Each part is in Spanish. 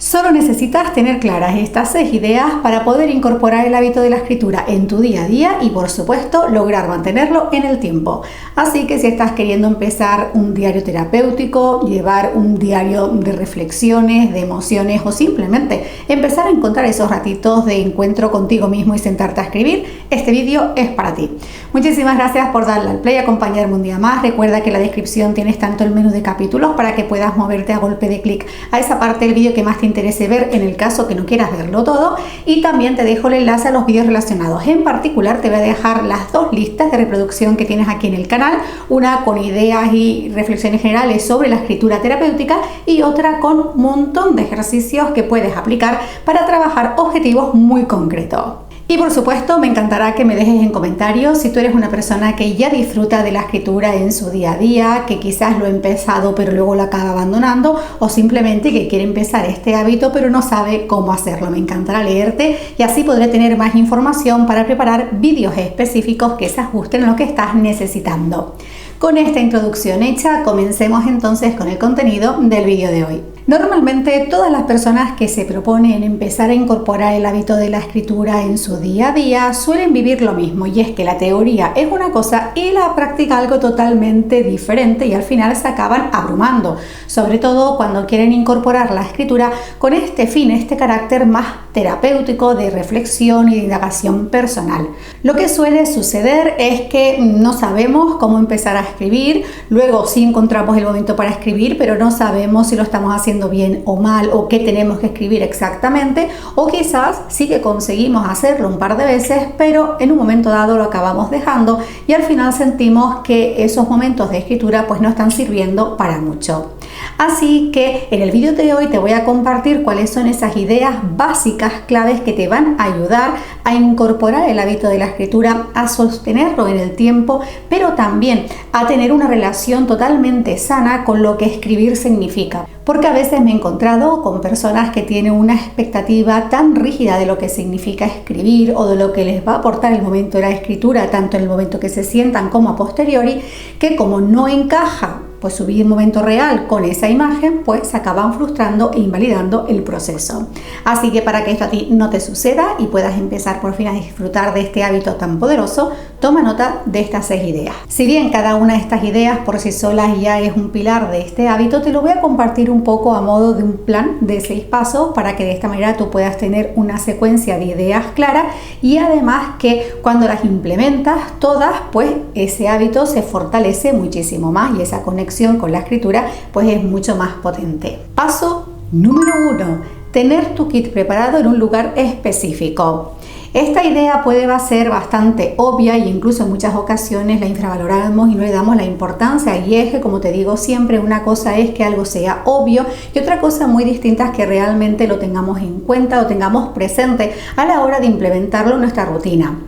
Solo necesitas tener claras estas 6 ideas para poder incorporar el hábito de la escritura en tu día a día y, por supuesto, lograr mantenerlo en el tiempo. Así que si estás queriendo empezar un diario terapéutico, llevar un diario de reflexiones, de emociones o simplemente empezar a encontrar esos ratitos de encuentro contigo mismo y sentarte a escribir, este vídeo es para ti. Muchísimas gracias por darle al play y acompañarme un día más. Recuerda que en la descripción tienes tanto el menú de capítulos para que puedas moverte a golpe de clic a esa parte del vídeo que más te interese ver en el caso que no quieras verlo todo, y también te dejo el enlace a los vídeos relacionados. En particular te voy a dejar las 2 listas de reproducción que tienes aquí en el canal, una con ideas y reflexiones generales sobre la escritura terapéutica y otra con un montón de ejercicios que puedes aplicar para trabajar objetivos muy concretos. Y por supuesto me encantará que me dejes en comentarios si tú eres una persona que ya disfruta de la escritura en su día a día, que quizás lo ha empezado pero luego lo acaba abandonando, o simplemente que quiere empezar este hábito pero no sabe cómo hacerlo. Me encantará leerte y así podré tener más información para preparar vídeos específicos que se ajusten a lo que estás necesitando. Con esta introducción hecha, comencemos entonces con el contenido del vídeo de hoy. Normalmente todas las personas que se proponen empezar a incorporar el hábito de la escritura en su día a día suelen vivir lo mismo, y es que la teoría es una cosa y la práctica algo totalmente diferente, y al final se acaban abrumando, sobre todo cuando quieren incorporar la escritura con este fin, este carácter más terapéutico de reflexión y de indagación personal. Lo que suele suceder es que no sabemos cómo empezar a escribir, luego sí encontramos el momento para escribir, pero no sabemos si lo estamos haciendo bien o mal, o qué tenemos que escribir exactamente, o quizás sí que conseguimos hacerlo un par de veces, pero en un momento dado lo acabamos dejando y al final sentimos que esos momentos de escritura pues no están sirviendo para mucho. Así que en el vídeo de hoy te voy a compartir cuáles son esas ideas básicas, claves que te van a ayudar a incorporar el hábito de la escritura, a sostenerlo en el tiempo, pero también a tener una relación totalmente sana con lo que escribir significa. Porque a veces me he encontrado con personas que tienen una expectativa tan rígida de lo que significa escribir o de lo que les va a aportar el momento de la escritura, tanto en el momento que se sientan como a posteriori, que como no encaja pues su momento real con esa imagen, pues se acaban frustrando e invalidando el proceso. Así que para que esto a ti no te suceda y puedas empezar por fin a disfrutar de este hábito tan poderoso, toma nota de estas 6 ideas. Si bien cada una de estas ideas por sí solas ya es un pilar de este hábito, te lo voy a compartir un poco a modo de un plan de 6 pasos para que de esta manera tú puedas tener una secuencia de ideas claras y además que cuando las implementas todas, pues ese hábito se fortalece muchísimo más y esa conexión con la escritura pues es mucho más potente. Paso número 1: tener tu kit preparado en un lugar específico. Esta idea puede ser bastante obvia e incluso en muchas ocasiones la infravaloramos y no le damos la importancia, y es que, como te digo siempre, una cosa es que algo sea obvio y otra cosa muy distinta es que realmente lo tengamos en cuenta, lo tengamos presente a la hora de implementarlo en nuestra rutina.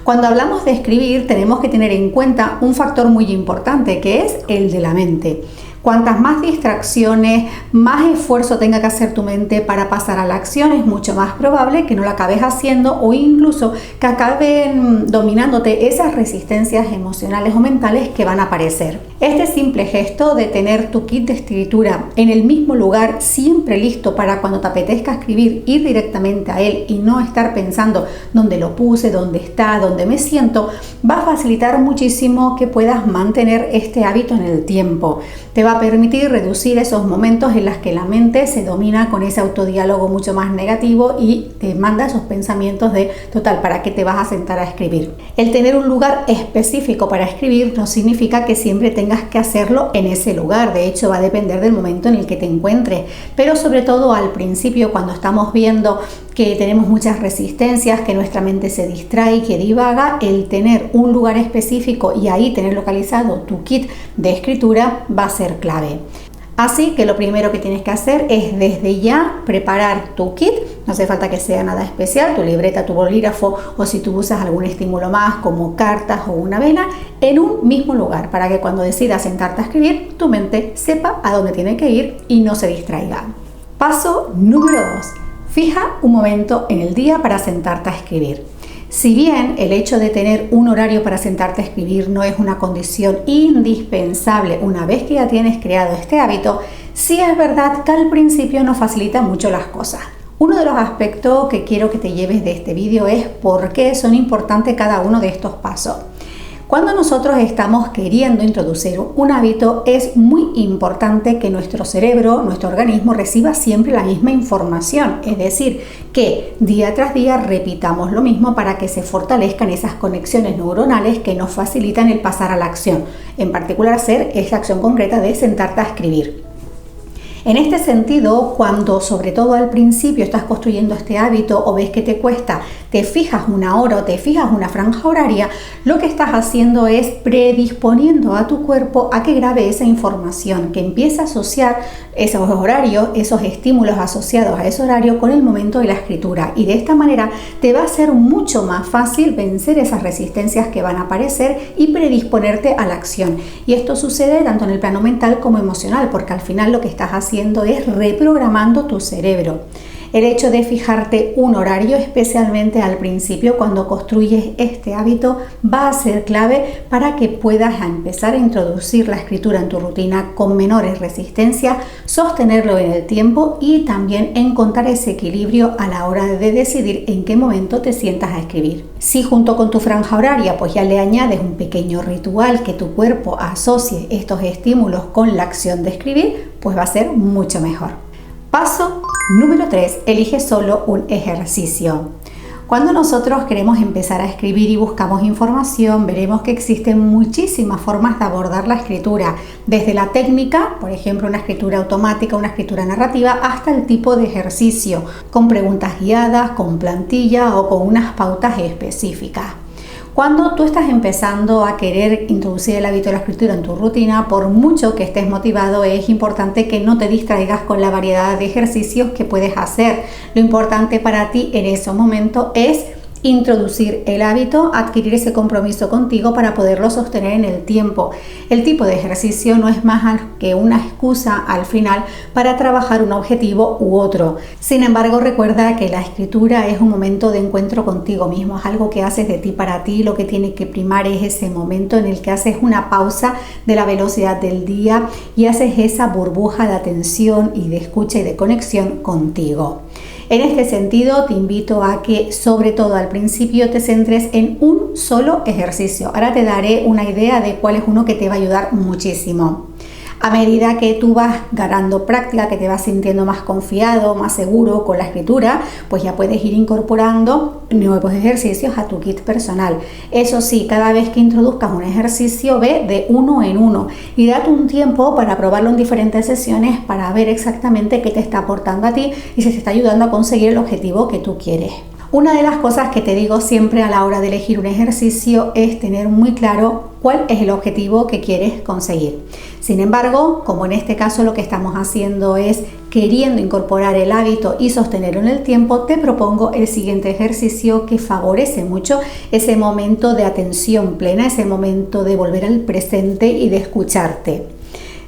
Cuando hablamos de escribir tenemos que tener en cuenta un factor muy importante, que es el de la mente. Cuantas más distracciones, más esfuerzo tenga que hacer tu mente para pasar a la acción, es mucho más probable que no la acabes haciendo o incluso que acaben dominándote esas resistencias emocionales o mentales que van a aparecer. Este simple gesto de tener tu kit de escritura en el mismo lugar, siempre listo para cuando te apetezca escribir, ir directamente a él y no estar pensando dónde lo puse, dónde está, dónde me siento, va a facilitar muchísimo que puedas mantener este hábito en el tiempo. Te va a permitir reducir esos momentos en los que la mente se domina con ese autodiálogo mucho más negativo y te manda esos pensamientos de total, ¿para qué te vas a sentar a escribir? El tener un lugar específico para escribir no significa que siempre tengas que hacerlo en ese lugar. De hecho, va a depender del momento en el que te encuentres, pero sobre todo al principio, cuando estamos viendo que tenemos muchas resistencias, que nuestra mente se distrae, que divaga, el tener un lugar específico y ahí tener localizado tu kit de escritura va a ser clave. Así que lo primero que tienes que hacer es desde ya preparar tu kit. No hace falta que sea nada especial, tu libreta, tu bolígrafo o si tú usas algún estímulo más como cartas o una vela, en un mismo lugar para que cuando decidas sentarte a escribir tu mente sepa a dónde tiene que ir y no se distraiga. Paso número 2: fija un momento en el día para sentarte a escribir. Si bien el hecho de tener un horario para sentarte a escribir no es una condición indispensable una vez que ya tienes creado este hábito, sí es verdad que al principio nos facilita mucho las cosas. Uno de los aspectos que quiero que te lleves de este vídeo es por qué son importantes cada uno de estos pasos. Cuando nosotros estamos queriendo introducir un hábito, es muy importante que nuestro cerebro, nuestro organismo, reciba siempre la misma información. Es decir, que día tras día repitamos lo mismo para que se fortalezcan esas conexiones neuronales que nos facilitan el pasar a la acción. En particular, hacer esa acción concreta de sentarte a escribir. En este sentido, cuando sobre todo al principio estás construyendo este hábito o ves que te cuesta, te fijas una hora o te fijas una franja horaria, lo que estás haciendo es predisponiendo a tu cuerpo a que grabe esa información, que empiece a asociar esos horarios, esos estímulos asociados a ese horario con el momento de la escritura. Y de esta manera te va a ser mucho más fácil vencer esas resistencias que van a aparecer y predisponerte a la acción. Y esto sucede tanto en el plano mental como emocional, porque al final lo que estás haciendo es reprogramando tu cerebro. El hecho de fijarte un horario, especialmente al principio cuando construyes este hábito, va a ser clave para que puedas empezar a introducir la escritura en tu rutina con menores resistencias, sostenerlo en el tiempo y también encontrar ese equilibrio a la hora de decidir en qué momento te sientas a escribir. Si junto con tu franja horaria pues ya le añades un pequeño ritual que tu cuerpo asocie estos estímulos con la acción de escribir, pues va a ser mucho mejor. Paso número 3. Elige solo un ejercicio. Cuando nosotros queremos empezar a escribir y buscamos información, veremos que existen muchísimas formas de abordar la escritura, desde la técnica, por ejemplo, una escritura automática, una escritura narrativa, hasta el tipo de ejercicio, con preguntas guiadas, con plantilla o con unas pautas específicas. Cuando tú estás empezando a querer introducir el hábito de la escritura en tu rutina, por mucho que estés motivado, es importante que no te distraigas con la variedad de ejercicios que puedes hacer. Lo importante para ti en ese momento es introducir el hábito, adquirir ese compromiso contigo para poderlo sostener en el tiempo. El tipo de ejercicio no es más que una excusa al final para trabajar un objetivo u otro. Sin embargo, recuerda que la escritura es un momento de encuentro contigo mismo, es algo que haces de ti para ti. Lo que tiene que primar es ese momento en el que haces una pausa de la velocidad del día y haces esa burbuja de atención y de escucha y de conexión contigo. En este sentido, te invito a que, sobre todo al principio, te centres en un solo ejercicio. Ahora te daré una idea de cuál es uno que te va a ayudar muchísimo. A medida que tú vas ganando práctica, que te vas sintiendo más confiado, más seguro con la escritura, pues ya puedes ir incorporando nuevos ejercicios a tu kit personal. Eso sí, cada vez que introduzcas un ejercicio, ve de uno en uno y date un tiempo para probarlo en diferentes sesiones para ver exactamente qué te está aportando a ti y si te está ayudando a conseguir el objetivo que tú quieres. Una de las cosas que te digo siempre a la hora de elegir un ejercicio es tener muy claro cuál es el objetivo que quieres conseguir. Sin embargo, como en este caso lo que estamos haciendo es queriendo incorporar el hábito y sostenerlo en el tiempo, te propongo el siguiente ejercicio que favorece mucho ese momento de atención plena, ese momento de volver al presente y de escucharte.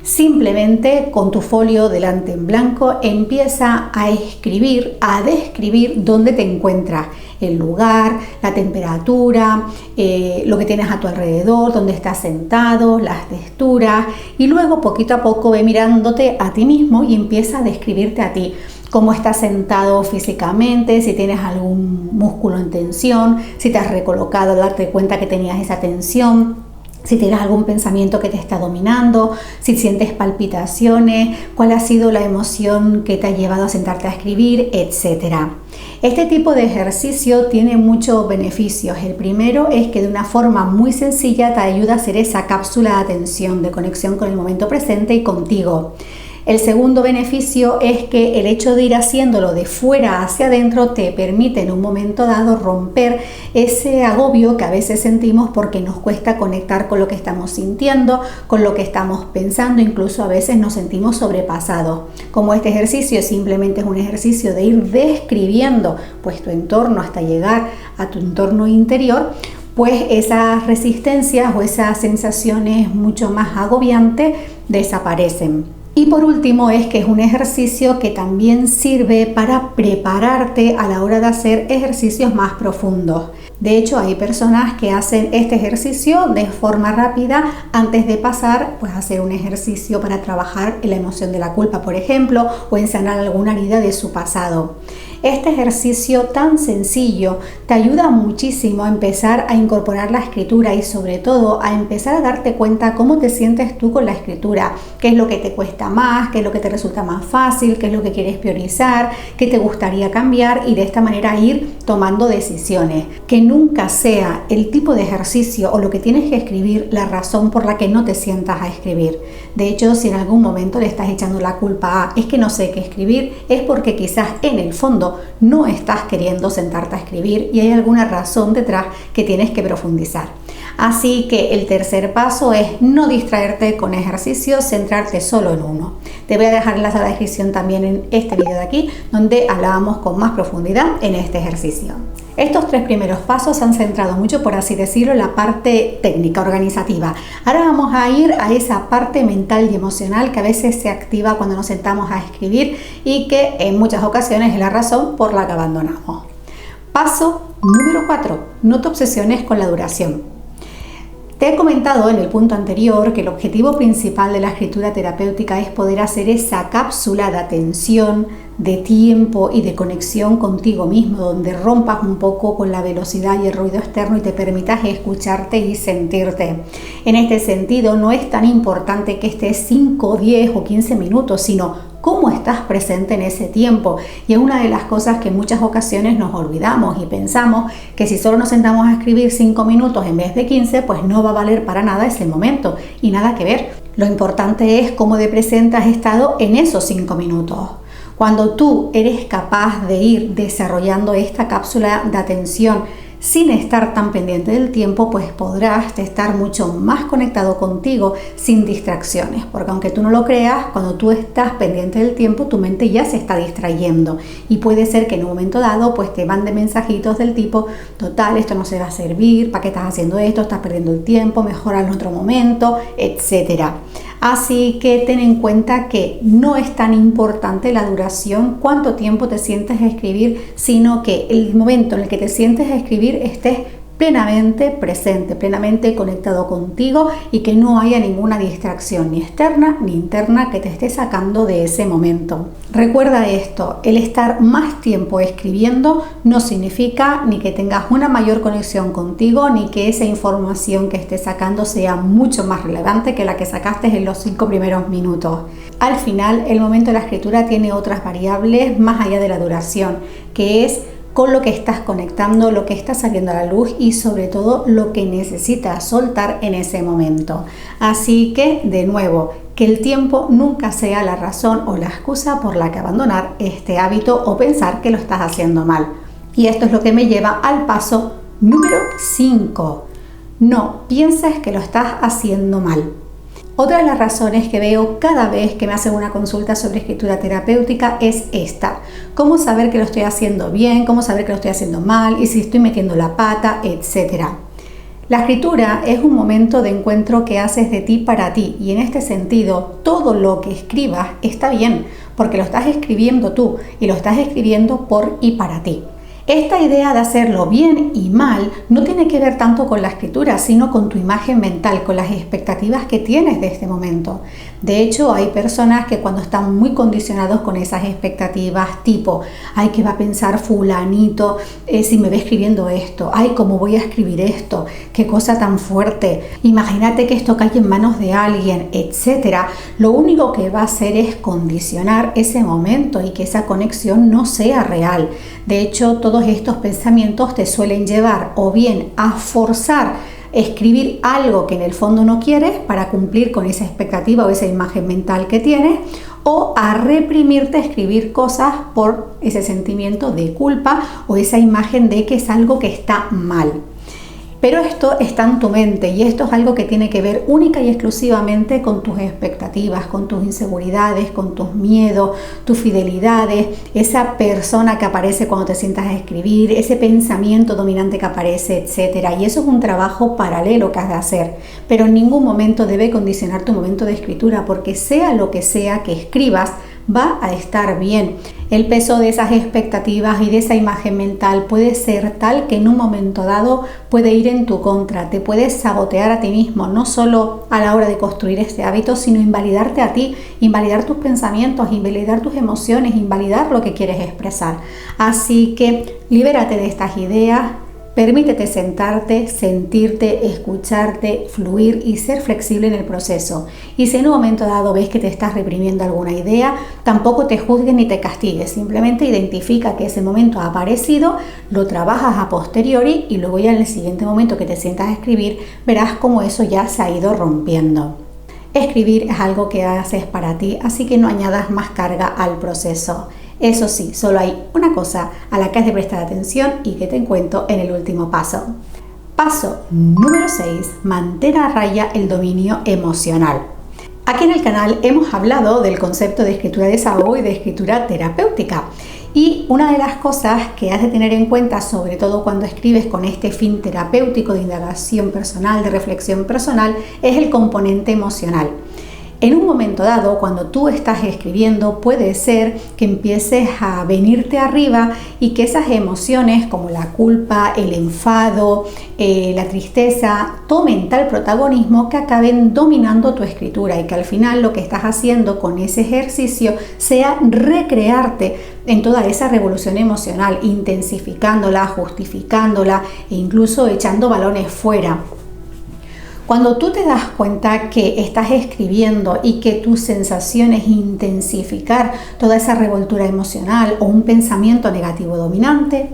Simplemente con tu folio delante en blanco empieza a escribir, a describir dónde te encuentras, el lugar, la temperatura, lo que tienes a tu alrededor, dónde estás sentado, las texturas y luego poquito a poco ve mirándote a ti mismo y empieza a describirte a ti. Cómo estás sentado físicamente, si tienes algún músculo en tensión, si te has recolocado, darte cuenta que tenías esa tensión. Si tienes algún pensamiento que te está dominando, si sientes palpitaciones, cuál ha sido la emoción que te ha llevado a sentarte a escribir, etc. Este tipo de ejercicio tiene muchos beneficios. El primero es que de una forma muy sencilla te ayuda a hacer esa cápsula de atención, de conexión con el momento presente y contigo. El segundo beneficio es que el hecho de ir haciéndolo de fuera hacia adentro te permite en un momento dado romper ese agobio que a veces sentimos porque nos cuesta conectar con lo que estamos sintiendo, con lo que estamos pensando, incluso a veces nos sentimos sobrepasados. Como este ejercicio simplemente es un ejercicio de ir describiendo pues tu entorno hasta llegar a tu entorno interior, pues esas resistencias o esas sensaciones mucho más agobiantes desaparecen. Y por último es que es un ejercicio que también sirve para prepararte a la hora de hacer ejercicios más profundos. De hecho, hay personas que hacen este ejercicio de forma rápida antes de pasar a hacer un ejercicio para trabajar en la emoción de la culpa, por ejemplo, o en sanar alguna herida de su pasado. Este ejercicio tan sencillo te ayuda muchísimo a empezar a incorporar la escritura y sobre todo a empezar a darte cuenta cómo te sientes tú con la escritura, qué es lo que te cuesta más, qué es lo que te resulta más fácil, qué es lo que quieres priorizar, qué te gustaría cambiar y de esta manera ir tomando decisiones. Que nunca sea el tipo de ejercicio o lo que tienes que escribir la razón por la que no te sientas a escribir. De hecho, si en algún momento le estás echando la culpa a es que no sé qué escribir, es porque quizás en el fondo no estás queriendo sentarte a escribir y hay alguna razón detrás que tienes que profundizar. Así que el tercer paso es no distraerte con ejercicios, centrarte solo en uno. Te voy a dejar en la descripción también en este video de aquí, donde hablábamos con más profundidad en este ejercicio. Estos 3 primeros pasos se han centrado mucho, por así decirlo, en la parte técnica, organizativa. Ahora vamos a ir a esa parte mental y emocional que a veces se activa cuando nos sentamos a escribir y que en muchas ocasiones es la razón por la que abandonamos. Paso número 4. No te obsesiones con la duración. Te he comentado en el punto anterior que el objetivo principal de la escritura terapéutica es poder hacer esa cápsula de atención, de tiempo y de conexión contigo mismo, donde rompas un poco con la velocidad y el ruido externo y te permitas escucharte y sentirte. En este sentido, no es tan importante que estés 5, 10 o 15 minutos, sino cómo estás presente en ese tiempo. Y es una de las cosas que en muchas ocasiones nos olvidamos y pensamos que si solo nos sentamos a escribir 5 minutos en vez de 15, pues no va a valer para nada ese momento y nada que ver. Lo importante es cómo de presente has estado en esos 5 minutos. Cuando tú eres capaz de ir desarrollando esta cápsula de atención sin estar tan pendiente del tiempo, pues podrás estar mucho más conectado contigo sin distracciones, porque aunque tú no lo creas, cuando tú estás pendiente del tiempo, tu mente ya se está distrayendo y puede ser que en un momento dado pues te mande mensajitos del tipo: total, esto no se va a servir, ¿para qué estás haciendo esto? Estás perdiendo el tiempo, mejora en otro momento, etcétera. Así que ten en cuenta que no es tan importante la duración, cuánto tiempo te sientes a escribir, sino que el momento en el que te sientes a escribir estés plenamente presente, plenamente conectado contigo y que no haya ninguna distracción ni externa ni interna que te esté sacando de ese momento. Recuerda esto, el estar más tiempo escribiendo no significa ni que tengas una mayor conexión contigo ni que esa información que estés sacando sea mucho más relevante que la que sacaste en los 5 primeros minutos. Al final, el momento de la escritura tiene otras variables más allá de la duración, que es con lo que estás conectando, lo que está saliendo a la luz y sobre todo lo que necesitas soltar en ese momento. Así que, de nuevo, que el tiempo nunca sea la razón o la excusa por la que abandonar este hábito o pensar que lo estás haciendo mal. Y esto es lo que me lleva al paso número 5. No pienses que lo estás haciendo mal. Otra de las razones que veo cada vez que me hacen una consulta sobre escritura terapéutica es esta: cómo saber que lo estoy haciendo bien, cómo saber que lo estoy haciendo mal y si estoy metiendo la pata, etc. La escritura es un momento de encuentro que haces de ti para ti y en este sentido todo lo que escribas está bien porque lo estás escribiendo tú y lo estás escribiendo por y para ti. Esta idea de hacerlo bien y mal no tiene que ver tanto con la escritura, sino con tu imagen mental, con las expectativas que tienes de este momento. De hecho, hay personas que cuando están muy condicionados con esas expectativas, tipo, ay, ¿qué va a pensar fulanito si me ve escribiendo esto? Ay, ¿cómo voy a escribir esto? ¿Qué cosa tan fuerte? Imagínate que esto cae en manos de alguien, etcétera. Lo único que va a hacer es condicionar ese momento y que esa conexión no sea real. De hecho, todos estos pensamientos te suelen llevar o bien a forzar escribir algo que en el fondo no quieres para cumplir con esa expectativa o esa imagen mental que tienes, o a reprimirte a escribir cosas por ese sentimiento de culpa o esa imagen de que es algo que está mal. Pero esto está en tu mente y esto es algo que tiene que ver única y exclusivamente con tus expectativas, con tus inseguridades, con tus miedos, tus fidelidades, esa persona que aparece cuando te sientas a escribir, ese pensamiento dominante que aparece, etc. Y eso es un trabajo paralelo que has de hacer, pero en ningún momento debe condicionar tu momento de escritura, porque sea lo que sea que escribas, va a estar bien. El peso de esas expectativas y de esa imagen mental puede ser tal que en un momento dado puede ir en tu contra, te puedes sabotear a ti mismo, no solo a la hora de construir este hábito, sino invalidarte a ti, invalidar tus pensamientos, invalidar tus emociones, invalidar lo que quieres expresar. Así que libérate de estas ideas. Permítete sentarte, sentirte, escucharte, fluir y ser flexible en el proceso. Y si en un momento dado ves que te estás reprimiendo alguna idea, tampoco te juzgues ni te castigues. Simplemente identifica que ese momento ha aparecido, lo trabajas a posteriori y luego ya en el siguiente momento que te sientas a escribir, verás cómo eso ya se ha ido rompiendo. Escribir es algo que haces para ti, así que no añadas más carga al proceso. Eso sí, solo hay una cosa a la que has de prestar atención y que te cuento en el último paso. Paso número 6. Mantén a raya el dominio emocional. Aquí en el canal hemos hablado del concepto de escritura de desahogo y de escritura terapéutica. Y una de las cosas que has de tener en cuenta, sobre todo cuando escribes con este fin terapéutico de indagación personal, de reflexión personal, es el componente emocional. En un momento dado, cuando tú estás escribiendo, puede ser que empieces a venirte arriba y que esas emociones como la culpa, el enfado, la tristeza, tomen tal protagonismo que acaben dominando tu escritura y que al final lo que estás haciendo con ese ejercicio sea recrearte en toda esa revolución emocional, intensificándola, justificándola e incluso echando balones fuera. Cuando tú te das cuenta que estás escribiendo y que tu sensación es intensificar toda esa revoltura emocional o un pensamiento negativo dominante,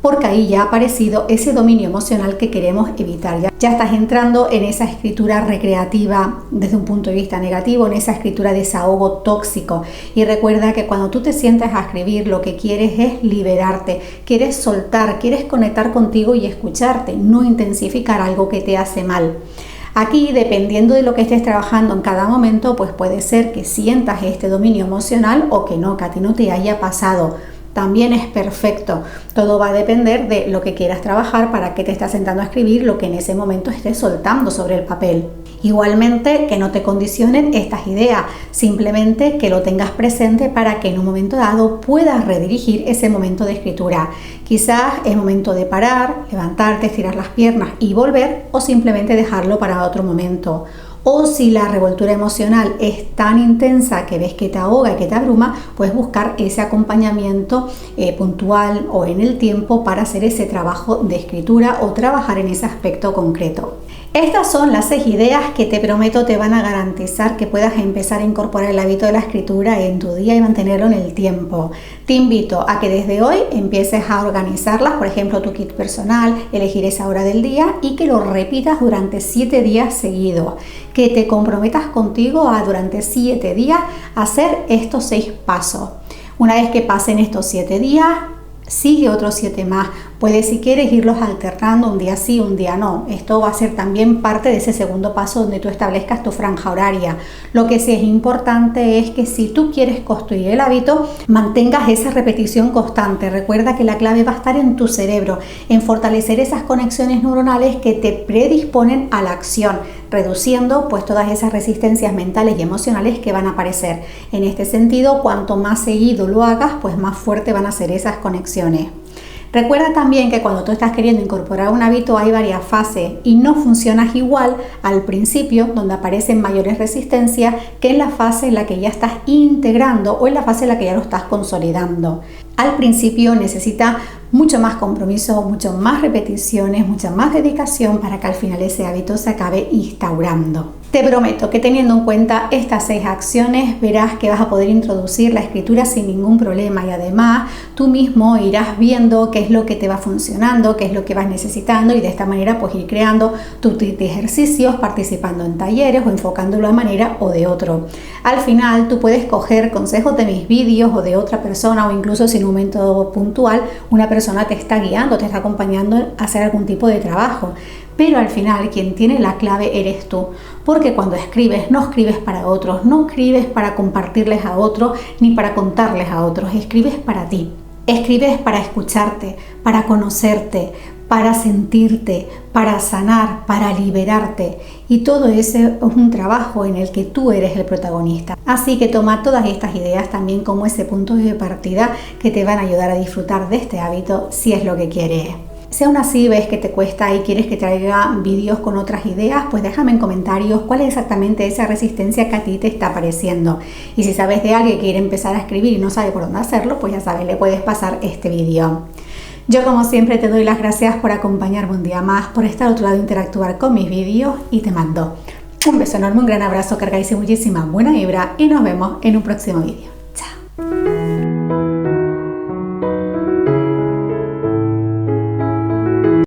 porque ahí ya ha aparecido ese dominio emocional que queremos evitar. Ya estás entrando en esa escritura recreativa desde un punto de vista negativo, en esa escritura de desahogo tóxico. Y recuerda que cuando tú te sientas a escribir, lo que quieres es liberarte, quieres soltar, quieres conectar contigo y escucharte, no intensificar algo que te hace mal. Aquí, dependiendo de lo que estés trabajando en cada momento, pues puede ser que sientas este dominio emocional o que no, que a ti no te haya pasado. También es perfecto. Todo va a depender de lo que quieras trabajar, para qué te estás sentando a escribir, lo que en ese momento estés soltando sobre el papel. Igualmente, que no te condicionen estas ideas, simplemente que lo tengas presente para que en un momento dado puedas redirigir ese momento de escritura. Quizás es momento de parar, levantarte, estirar las piernas y volver, o simplemente dejarlo para otro momento. O si la revoltura emocional es tan intensa que ves que te ahoga y que te abruma, puedes buscar ese acompañamiento puntual o en el tiempo para hacer ese trabajo de escritura o trabajar en ese aspecto concreto. Estas son las 6 ideas que te prometo te van a garantizar que puedas empezar a incorporar el hábito de la escritura en tu día y mantenerlo en el tiempo. Te invito a que desde hoy empieces a organizarlas, por ejemplo, tu kit personal, elegir esa hora del día y que lo repitas durante 7 días seguidos. Que te comprometas contigo a durante 7 días hacer estos 6 pasos. Una vez que pasen estos 7 días, sigue otros 7 más. Puedes, si quieres, irlos alternando, un día sí, un día no. Esto va a ser también parte de ese segundo paso donde tú establezcas tu franja horaria. Lo que sí es importante es que si tú quieres construir el hábito, mantengas esa repetición constante. Recuerda que la clave va a estar en tu cerebro, en fortalecer esas conexiones neuronales que te predisponen a la acción, reduciendo pues todas esas resistencias mentales y emocionales que van a aparecer. En este sentido, cuanto más seguido lo hagas, pues más fuerte van a ser esas conexiones. Recuerda también que cuando tú estás queriendo incorporar un hábito hay varias fases y no funcionas igual al principio, donde aparecen mayores resistencias, que en la fase en la que ya estás integrando o en la fase en la que ya lo estás consolidando. Al principio necesita mucho más compromiso, mucho más repeticiones, mucha más dedicación para que al final ese hábito se acabe instaurando. Te prometo que teniendo en cuenta estas 6 acciones verás que vas a poder introducir la escritura sin ningún problema y además tú mismo irás viendo qué es lo que te va funcionando, qué es lo que vas necesitando y de esta manera pues ir creando tu kit de ejercicios, participando en talleres o enfocándolo de manera o de otro. Al final tú puedes coger consejos de mis vídeos o de otra persona o incluso si en un momento puntual una persona persona te está guiando, te está acompañando a hacer algún tipo de trabajo. Pero al final quien tiene la clave eres tú, porque cuando escribes no escribes para otros, no escribes para compartirles a otros ni para contarles a otros, escribes para ti. Escribes para escucharte, para conocerte, para sentirte, para sanar, para liberarte. Y todo ese es un trabajo en el que tú eres el protagonista. Así que toma todas estas ideas también como ese punto de partida que te van a ayudar a disfrutar de este hábito si es lo que quieres. Si aún así ves que te cuesta y quieres que traiga vídeos con otras ideas, pues déjame en comentarios cuál es exactamente esa resistencia que a ti te está apareciendo. Y si sabes de alguien que quiere empezar a escribir y no sabe por dónde hacerlo, pues ya sabes, le puedes pasar este vídeo. Yo como siempre te doy las gracias por acompañarme un día más, por estar al otro lado, interactuar con mis vídeos y te mando un beso enorme, un gran abrazo, cargáis muchísima buena vibra y nos vemos en un próximo vídeo. Chao.